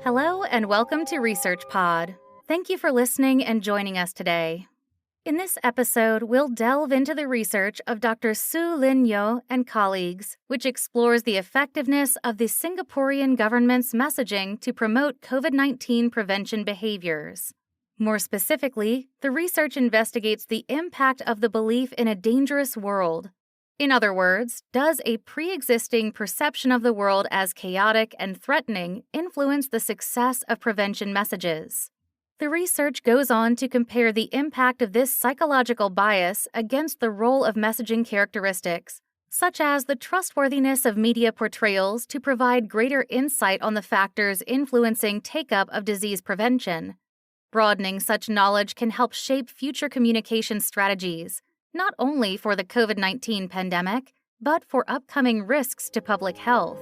Hello and welcome to ResearchPod. Thank you for listening and joining us today. In this episode, we'll delve into the research of Dr. Su Lin Yeo and colleagues, which explores the effectiveness of the Singaporean government's messaging to promote COVID-19 prevention behaviours. More specifically, the research investigates the impact of the belief in a dangerous world. In other words, does a pre-existing perception of the world as chaotic and threatening influence the success of prevention messages? The research goes on to compare the impact of this psychological bias against the role of messaging characteristics, such as the trustworthiness of media portrayals to provide greater insight on the factors influencing take-up of disease prevention. Broadening such knowledge can help shape future communication strategies, not only for the COVID-19 pandemic, but for upcoming risks to public health.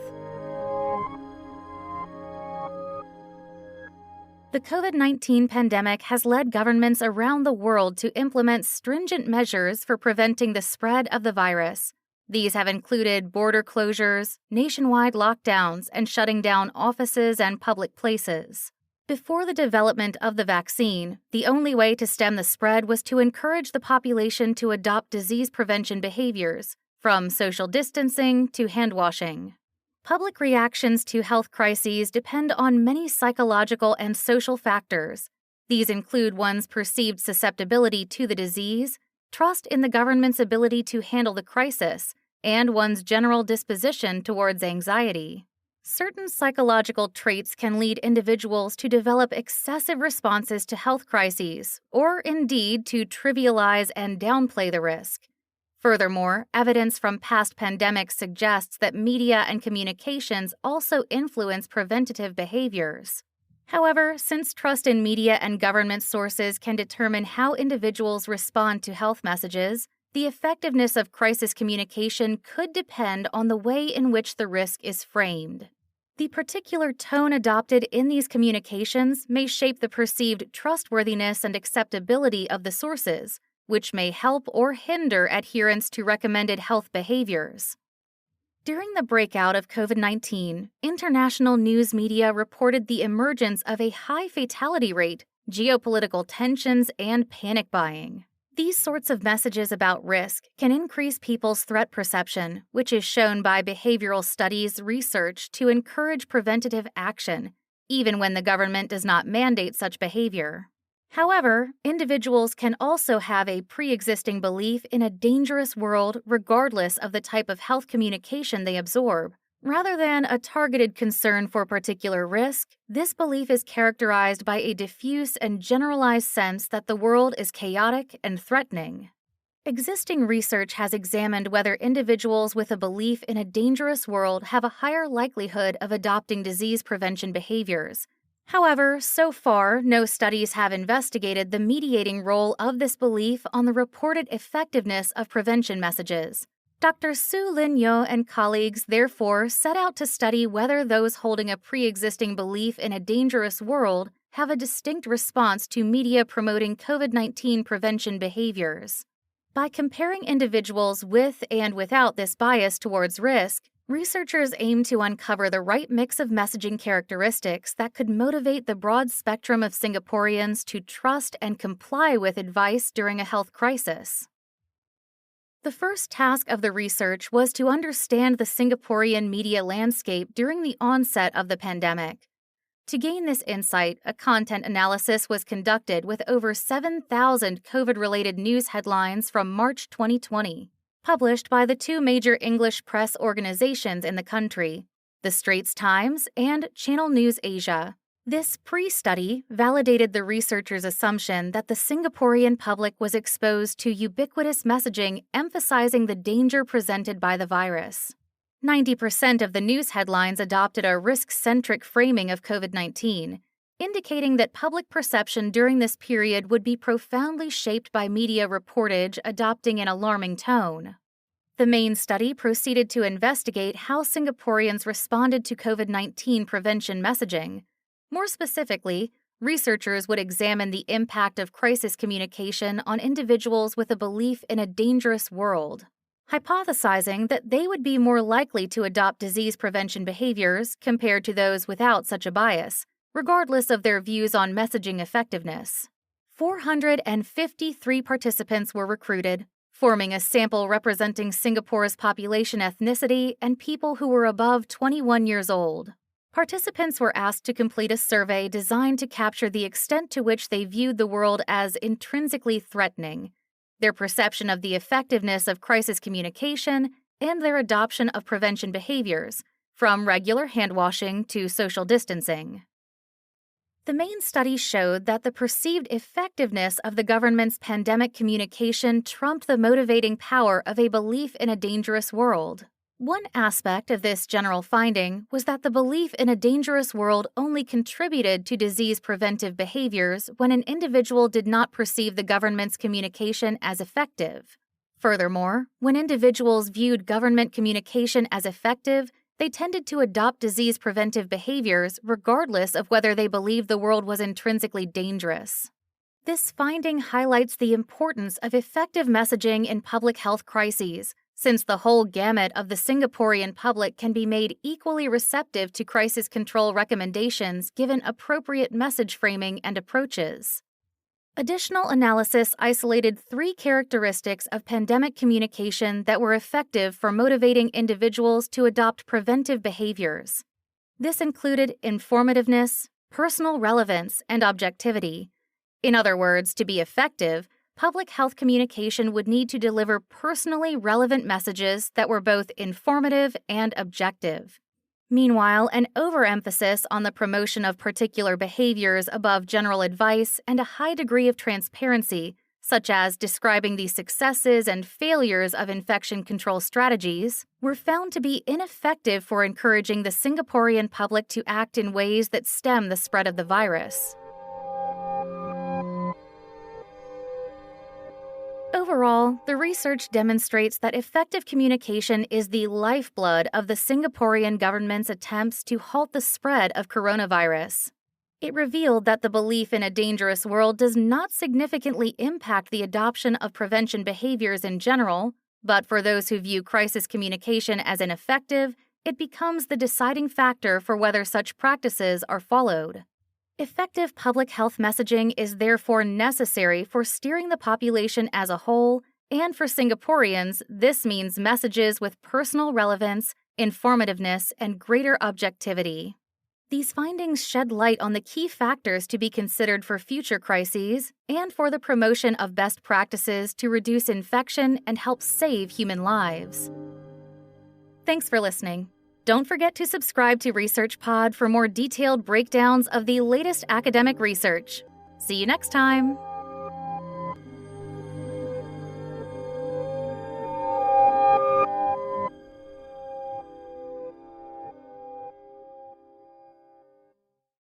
The COVID-19 pandemic has led governments around the world to implement stringent measures for preventing the spread of the virus. These have included border closures, nationwide lockdowns, and shutting down offices and public places. Before the development of the vaccine, the only way to stem the spread was to encourage the population to adopt disease prevention behaviors, from social distancing to hand washing. Public reactions to health crises depend on many psychological and social factors. These include one's perceived susceptibility to the disease, trust in the government's ability to handle the crisis, and one's general disposition towards anxiety. Certain psychological traits can lead individuals to develop excessive responses to health crises, or indeed to trivialize and downplay the risk. Furthermore, evidence from past pandemics suggests that media and communications also influence preventative behaviors. However, since trust in media and government sources can determine how individuals respond to health messages, the effectiveness of crisis communication could depend on the way in which the risk is framed. The particular tone adopted in these communications may shape the perceived trustworthiness and acceptability of the sources, which may help or hinder adherence to recommended health behaviors. During the breakout of COVID-19, international news media reported the emergence of a high fatality rate, geopolitical tensions, and panic buying. These sorts of messages about risk can increase people's threat perception, which is shown by behavioral studies research to encourage preventative action, even when the government does not mandate such behavior. However, individuals can also have a pre-existing belief in a dangerous world regardless of the type of health communication they absorb. Rather than a targeted concern for particular risk, this belief is characterized by a diffuse and generalized sense that the world is chaotic and threatening. Existing research has examined whether individuals with a belief in a dangerous world have a higher likelihood of adopting disease prevention behaviors. However, so far, no studies have investigated the mediating role of this belief on the reported effectiveness of prevention messages. Dr. Su Lin Yeo and colleagues therefore set out to study whether those holding a pre-existing belief in a dangerous world have a distinct response to media promoting COVID-19 prevention behaviors. By comparing individuals with and without this bias towards risk, researchers aim to uncover the right mix of messaging characteristics that could motivate the broad spectrum of Singaporeans to trust and comply with advice during a health crisis. The first task of the research was to understand the Singaporean media landscape during the onset of the pandemic. To gain this insight, a content analysis was conducted with over 7,000 COVID-related news headlines from March 2020, published by the two major English press organizations in the country, The Straits Times and Channel News Asia. This pre-study validated the researchers' assumption that the Singaporean public was exposed to ubiquitous messaging emphasizing the danger presented by the virus. 90% of the news headlines adopted a risk-centric framing of COVID-19, indicating that public perception during this period would be profoundly shaped by media reportage adopting an alarming tone. The main study proceeded to investigate how Singaporeans responded to COVID-19 prevention messaging. More specifically, researchers would examine the impact of crisis communication on individuals with a belief in a dangerous world, hypothesizing that they would be more likely to adopt disease prevention behaviors compared to those without such a bias, regardless of their views on messaging effectiveness. 453 participants were recruited, forming a sample representing Singapore's population ethnicity and people who were above 21 years old. Participants were asked to complete a survey designed to capture the extent to which they viewed the world as intrinsically threatening, their perception of the effectiveness of crisis communication, and their adoption of prevention behaviors, from regular hand-washing to social distancing. The main study showed that the perceived effectiveness of the government's pandemic communication trumped the motivating power of a belief in a dangerous world. One aspect of this general finding was that the belief in a dangerous world only contributed to disease preventive behaviors when an individual did not perceive the government's communication as effective. Furthermore, when individuals viewed government communication as effective, they tended to adopt disease preventive behaviors regardless of whether they believed the world was intrinsically dangerous. This finding highlights the importance of effective messaging in public health crises, since the whole gamut of the Singaporean public can be made equally receptive to crisis control recommendations given appropriate message framing and approaches. Additional analysis isolated 3 characteristics of pandemic communication that were effective for motivating individuals to adopt preventive behaviors. This included informativeness, personal relevance, and objectivity. In other words, to be effective, public health communication would need to deliver personally relevant messages that were both informative and objective. Meanwhile, an overemphasis on the promotion of particular behaviors above general advice and a high degree of transparency, such as describing the successes and failures of infection control strategies, were found to be ineffective for encouraging the Singaporean public to act in ways that stem the spread of the virus. Overall, the research demonstrates that effective communication is the lifeblood of the Singaporean government's attempts to halt the spread of coronavirus. It revealed that the belief in a dangerous world does not significantly impact the adoption of prevention behaviors in general, but for those who view crisis communication as ineffective, it becomes the deciding factor for whether such practices are followed. Effective public health messaging is therefore necessary for steering the population as a whole, and for Singaporeans, this means messages with personal relevance, informativeness, and greater objectivity. These findings shed light on the key factors to be considered for future crises and for the promotion of best practices to reduce infection and help save human lives. Thanks for listening. Don't forget to subscribe to ResearchPod for more detailed breakdowns of the latest academic research. See you next time!